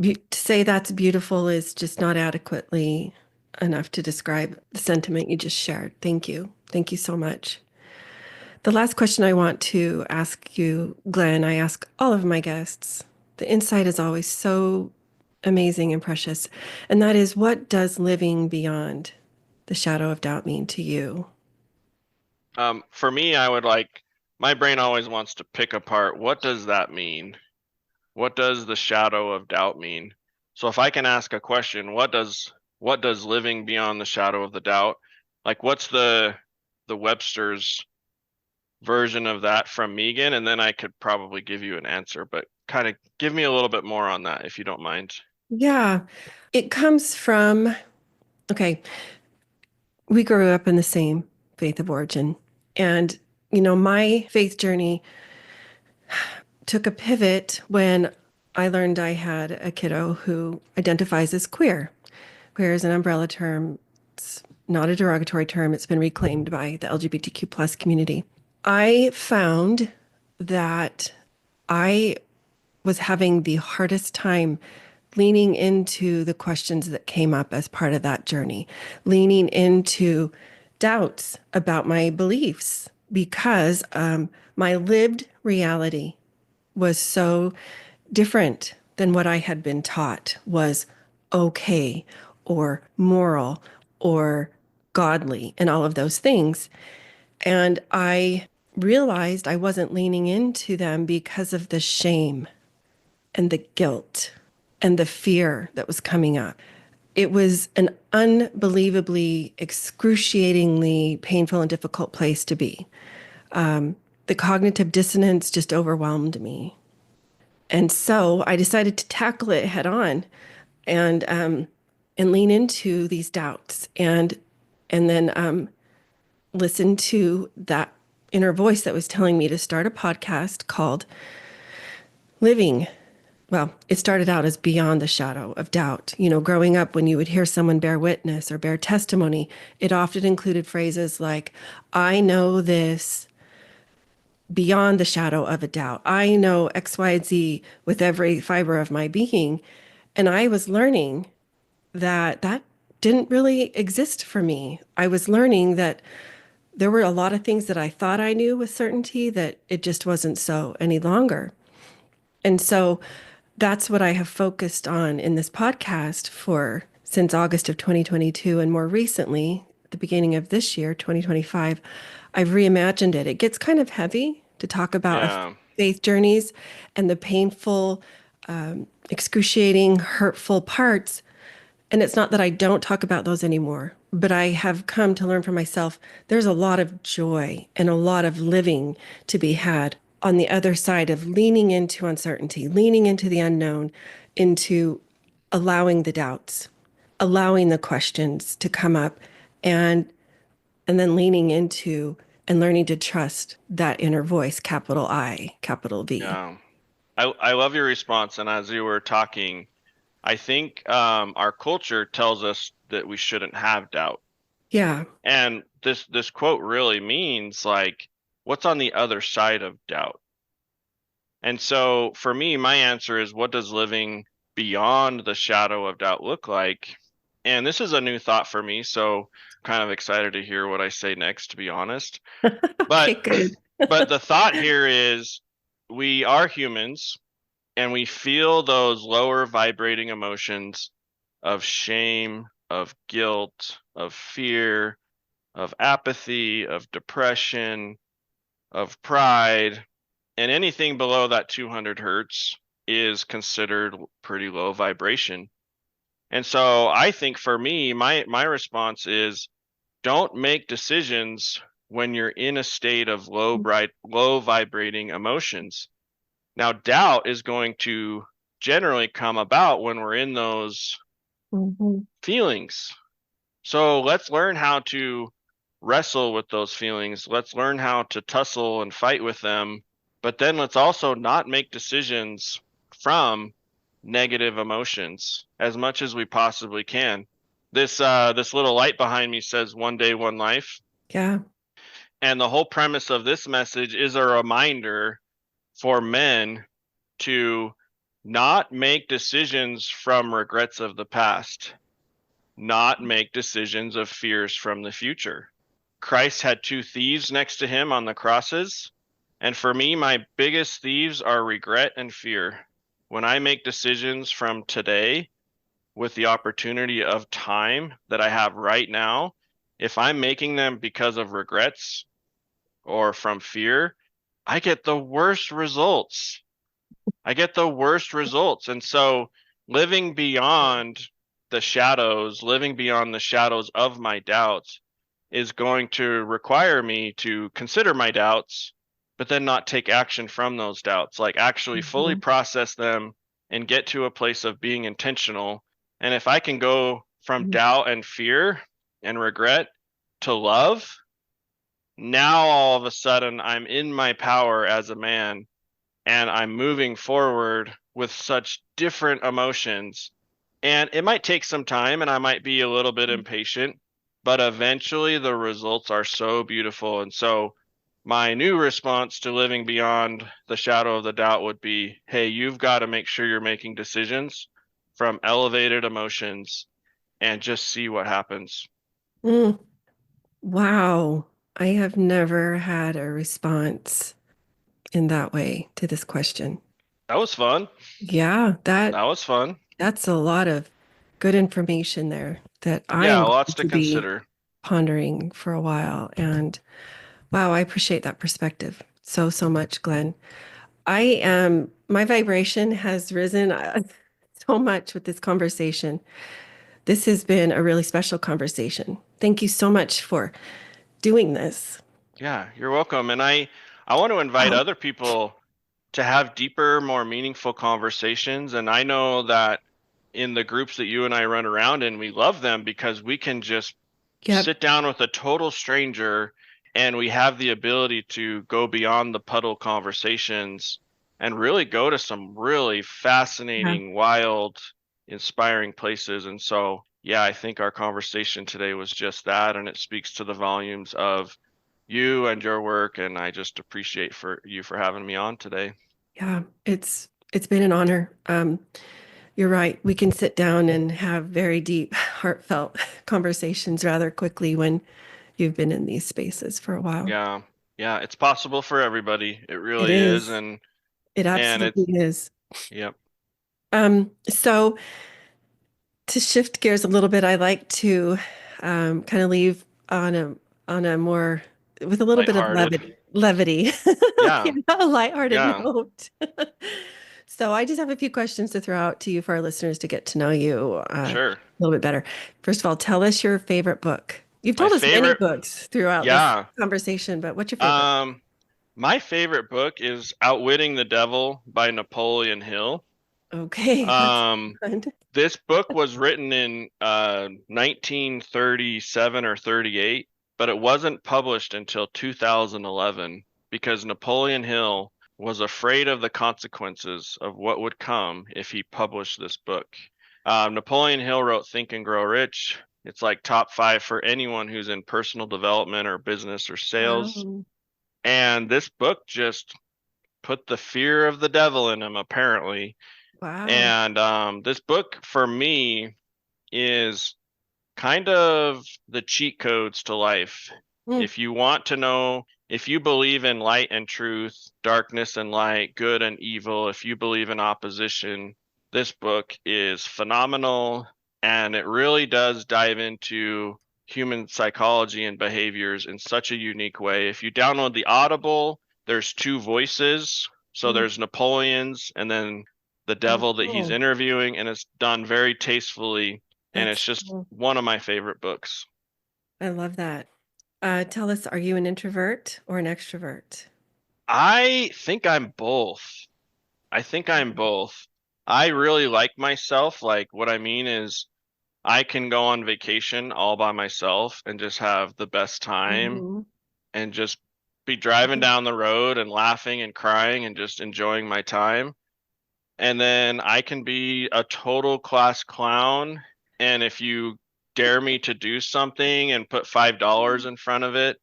To say that's beautiful is just not adequately enough to describe the sentiment you just shared. Thank you. Thank you so much. The last question I want to ask you, Glenn, I ask all of my guests. The insight is always so amazing and precious. And that is, what does living beyond the shadow of doubt mean to you? For me, I would like, my brain always wants to pick apart, what does that mean? What does the shadow of doubt mean? So if I can ask a question, what does living beyond the shadow of the doubt? Like, what's the Webster's version of that from Megan? And then I could probably give you an answer, but kind of give me a little bit more on that if you don't mind. Yeah, it comes from, okay, we grew up in the same faith of origin. And, my faith journey took a pivot when I learned I had a kiddo who identifies as queer. Queer is an umbrella term. It's not a derogatory term. It's been reclaimed by the LGBTQ plus community. I found that I was having the hardest time leaning into the questions that came up as part of that journey, leaning into doubts about my beliefs because my lived reality was so different than what I had been taught was okay or moral or godly and all of those things. And I realized I wasn't leaning into them because of the shame and the guilt and the fear that was coming up. It was an unbelievably, excruciatingly painful and difficult place to be. The cognitive dissonance just overwhelmed me. And so I decided to tackle it head on and lean into these doubts and then listen to that inner voice that was telling me to start a podcast called Living. Well, it started out as Beyond the Shadow of Doubt. You know, growing up, when you would hear someone bear witness or bear testimony, it often included phrases like, I know this beyond the shadow of a doubt. I know X, Y, Z with every fiber of my being. And I was learning that that didn't really exist for me. I was learning that there were a lot of things that I thought I knew with certainty that it just wasn't so any longer. And so that's what I have focused on in this podcast for since August of 2022. And more recently, the beginning of this year, 2025, I've reimagined it. It gets kind of heavy to talk about Yeah. faith journeys and the painful, excruciating, hurtful parts. And it's not that I don't talk about those anymore, but I have come to learn for myself there's a lot of joy and a lot of living to be had on the other side of leaning into uncertainty, leaning into the unknown, into allowing the doubts, allowing the questions to come up and and then leaning into and learning to trust that inner voice, capital I, capital V. Yeah. I love your response. And as you were talking, I think our culture tells us that we shouldn't have doubt. Yeah. And this quote really means like, what's on the other side of doubt? And so for me, my answer is, what does living beyond the shadow of doubt look like? And this is a new thought for me, so kind of excited to hear what I say next, to be honest. But Okay, good. but the thought here is we are humans and we feel those lower vibrating emotions of shame, of guilt, of fear, of apathy, of depression, of pride, and anything below that 200 hertz is considered pretty low vibration. And so I think for me, my response is don't make decisions when you're in a state of low vibrating emotions. Now, doubt is going to generally come about when we're in those Mhm. feelings. So let's learn how to wrestle with those feelings. Let's learn how to tussle and fight with them. But then let's also not make decisions from negative emotions as much as we possibly can. This little light behind me says one day, one life. Yeah. And the whole premise of this message is a reminder for men to not make decisions from regrets of the past, not make decisions of fears from the future. Christ had two thieves next to him on the crosses. And for me, my biggest thieves are regret and fear. When I make decisions from today with the opportunity of time that I have right now, if I'm making them because of regrets or from fear, I get the worst results. I get the worst results. And so living beyond the shadows, living beyond the shadows of my doubts is going to require me to consider my doubts, but then not take action from those doubts, like actually fully Mhm. process them and get to a place of being intentional. And if I can go from doubt and fear and regret to love, now all of a sudden I'm in my power as a man and I'm moving forward with such different emotions. And it might take some time and I might be a little bit impatient, but eventually the results are so beautiful. And so my new response to living beyond the shadow of the doubt would be, hey, you've got to make sure you're making decisions from elevated emotions and just see what happens. Mm, wow. I have never had a response in that way to this question. That was fun. Yeah, That was fun. that's a lot of good information there that I Yeah, am lots going to to be consider. pondering for a while. And wow, I appreciate that perspective so, so much, Glenn. My vibration has risen so much with this conversation. This has been a really special conversation. Thank you so much for doing this. Yeah, you're welcome. And I want to invite Wow. other people to have deeper, more meaningful conversations. And I know that in the groups that you and I run around in, we love them because we can just Yep. sit down with a total stranger and we have the ability to go beyond the puddle conversations and really go to some really Yeah. fascinating, wild, inspiring places. And so, yeah, I think our conversation today was just that, and it speaks to the volumes of you and your work. And I just appreciate for you for having me on today. Yeah. It's been an honor. You're right. We can sit down and have very deep, heartfelt conversations rather quickly when you've been in these spaces for a while. Yeah. Yeah, it's possible for everybody. It It really is. is. It And absolutely it's is. yep. So to shift gears a little bit, I like to kind of leave on a more with a little bit of Lighthearted. levity, yeah, Yeah. a lighthearted Yeah. note. So I just have a few questions to throw out to you for our listeners to get to know you a Sure. little bit better. First of all, tell us your favorite book. You've My told us many favorite, books throughout this yeah. conversation, but what's your favorite? Um, my favorite book is Outwitting the Devil by Napoleon Hill. Okay, that's Um, fun. this book was written in 1937 or 38, but it wasn't published until 2011 because Napoleon Hill was afraid of the consequences of what would come if he published this book. Napoleon Hill wrote Think and Grow Rich. It's like top five for anyone who's in personal development or business or sales. Wow. And this book just put the fear of the devil in him, apparently. Wow. And this book for me is kind of the cheat codes to life. Mm, If you want to know, if you believe in light and truth, darkness and light, good and evil, if you believe in opposition, this book is phenomenal. And it really does dive into human psychology and behaviors in such a unique way. If you download the Audible, there's two voices. So mm. there's Napoleon's and then the devil that he's Oh, interviewing, and it's done very tastefully. And it's that's just cool. one of my favorite books. I love that. Tell us, are you an introvert or an extrovert? I think I'm both. I think I'm both. I really like myself. Like, what I mean is, I can go on vacation all by myself and just have the best time Hmm. and just be driving down the road and laughing and crying and just enjoying my time. And then I can be a total class clown. And if you dare me to do something and put $5 in front of it,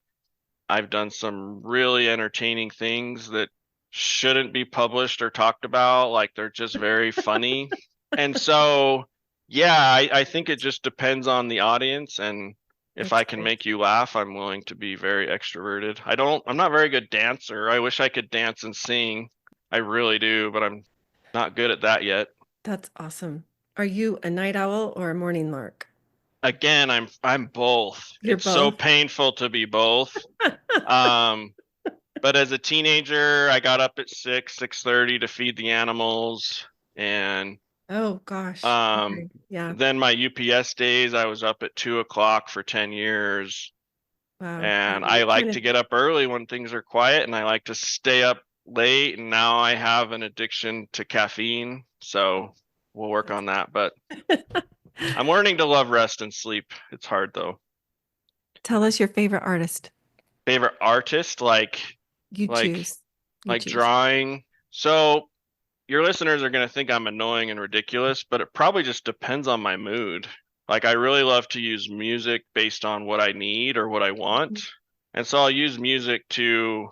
I've done some really entertaining things that shouldn't be published or talked about. Like they're just very funny. And so, yeah, I think it just depends on the audience. And if That's I can great. make you laugh, I'm willing to be very extroverted. I'm not a very good dancer. I wish I could dance and sing. I really do, but I'm not good at that yet. That's awesome. Are you a night owl or a morning lark? Again, I'm both. You're It's so both. painful to be both. Um, But as a teenager, I got up at 6:30 to feed the animals. And Oh gosh. um, Okay. Yeah. then my UPS days, I was up at 2 o'clock for 10 years. Wow. Yeah. And I You're like kind of to get up early when things are quiet, and I like to stay up late. And now I have an addiction to caffeine. So we'll work on that. But I'm learning to love rest and sleep. It's hard though. Tell us your favorite artist. Favorite artist, You like choose. You like choose. drawing. So your listeners are going to think I'm annoying and ridiculous, but it probably just depends on my mood. Like, I really love to use music based on what I need or what I want. And so I'll use music to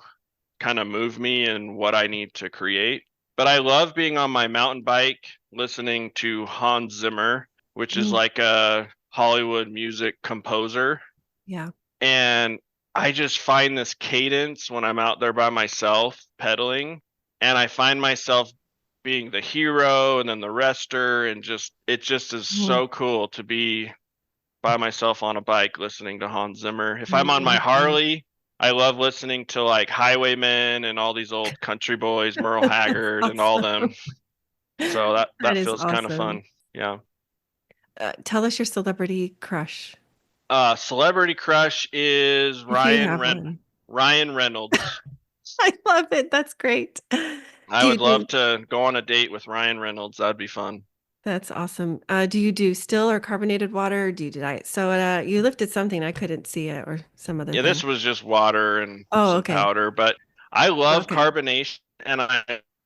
kind of move me and what I need to create. But I love being on my mountain bike listening to Hans Zimmer, which is like a Hollywood music composer. Yeah. And I just find this cadence when I'm out there by myself pedaling, and I find myself being the hero and then the rester, and it just is so cool to be by myself on a bike listening to Hans Zimmer. If I'm on my Harley, I love listening to like Highwaymen and all these old country boys, Merle Haggard and all them. So that is feels kind of awesome. fun. Yeah. Tell us your celebrity crush. Celebrity crush is If you have one. Ryan Reynolds. I love it. That's great. I would love to go on a date with Ryan Reynolds. That'd be fun. That's awesome. Do you do still or carbonated water, or do you do diet soda? You lifted something. I couldn't see it, or some other Yeah, thing. this was just water and Oh, some okay. powder, but I love Okay. carbonation, and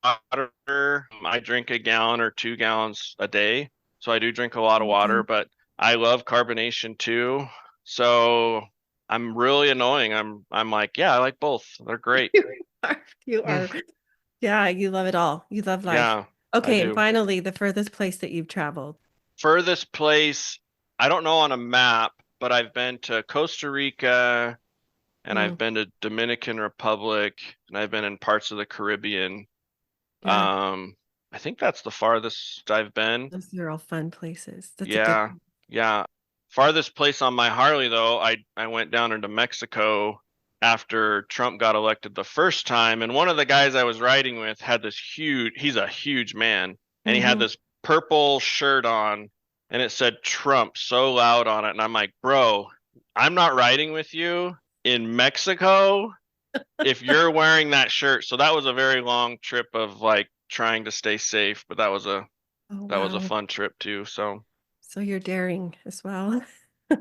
water. I drink a gallon or 2 gallons a day. So I do drink a lot of water, but I love carbonation too. So I'm really annoying. I'm like, yeah, I like both. They're great. You are. Yeah, you love it all. You love life. Yeah, I Okay, and do. finally, the furthest place that you've traveled. Furthest place, I don't know on a map, but I've been to Costa Rica and I've been to Dominican Republic and I've been in parts of the Caribbean. Yeah. I think that's the farthest I've been. Those are all fun places. That's a Yeah, good. yeah. Farthest place on my Harley though, I went down into Mexico after Trump got elected the first time, and one of the guys I was riding with had this he's a huge man, and he had this purple shirt on and it said Trump so loud on it, and I'm like, bro, I'm not riding with you in Mexico if you're wearing that shirt. So that was a very long trip of like trying to stay safe, but that was a fun trip too. So you're daring as well.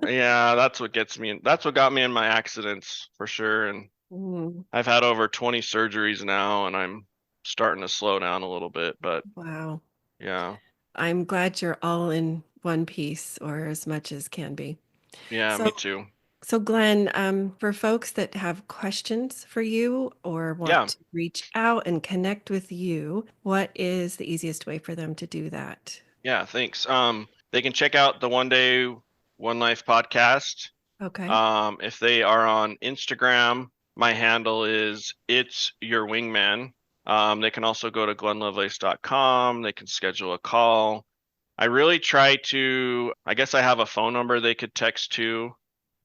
yeah, that's what gets me. That's what got me in my accidents for sure. And I've had over 20 surgeries now, and I'm starting to slow down a little bit. But Wow. yeah, I'm glad you're all in one piece, or as much as can be. yeah, me too. So Glenn, for folks that have questions for you or want to reach out and connect with you, what is the easiest way for them to do that? Yeah, thanks. They can check out the One Day, One Life podcast. Okay. If they are on Instagram, my handle is It's Your Wingman. They can also go to glennlovelace.com. They can schedule a call. I really try to, I guess I have a phone number they could text to.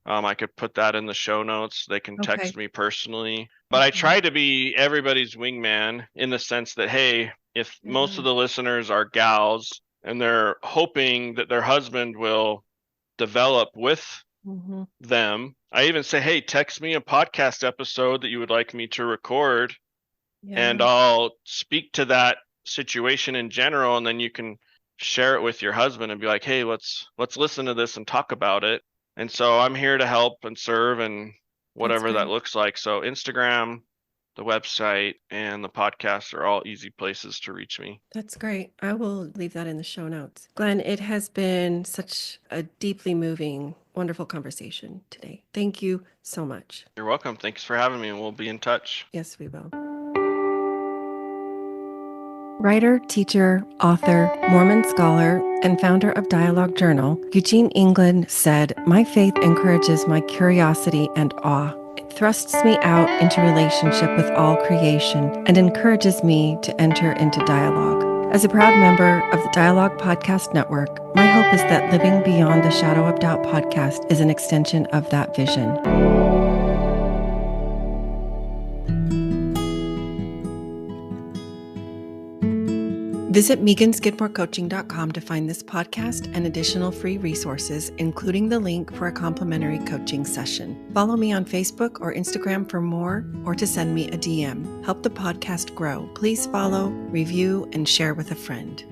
I could put that in the show notes. They can text me personally. But I try to be everybody's wingman in the sense that, hey, if most of the listeners are gals and they're hoping that their husband will develop with them, I even say, hey, text me a podcast episode that you would like me to record, and I'll speak to that situation in general, and then you can share it with your husband and be like, hey, let's listen to this and talk about it. And so I'm here to help and serve and whatever that looks like. So Instagram, the website, and the podcast are all easy places to reach me. That's great. I will leave that in the show notes. Glenn, it has been such a deeply moving, wonderful conversation today. Thank you so much. You're welcome. Thanks for having me, and we'll be in touch. Yes, we will. Writer, teacher, author, Mormon scholar, and founder of Dialogue Journal, Eugene England said, "My faith encourages my curiosity and awe. It thrusts me out into relationship with all creation and encourages me to enter into dialogue." As a proud member of the Dialogue Podcast Network, my hope is that Living Beyond the Shadow of Doubt podcast is an extension of that vision. Visit meganskidmorecoaching.com to find this podcast and additional free resources, including the link for a complimentary coaching session. Follow me on Facebook or Instagram for more, or to send me a DM. Help the podcast grow. Please follow, review, and share with a friend.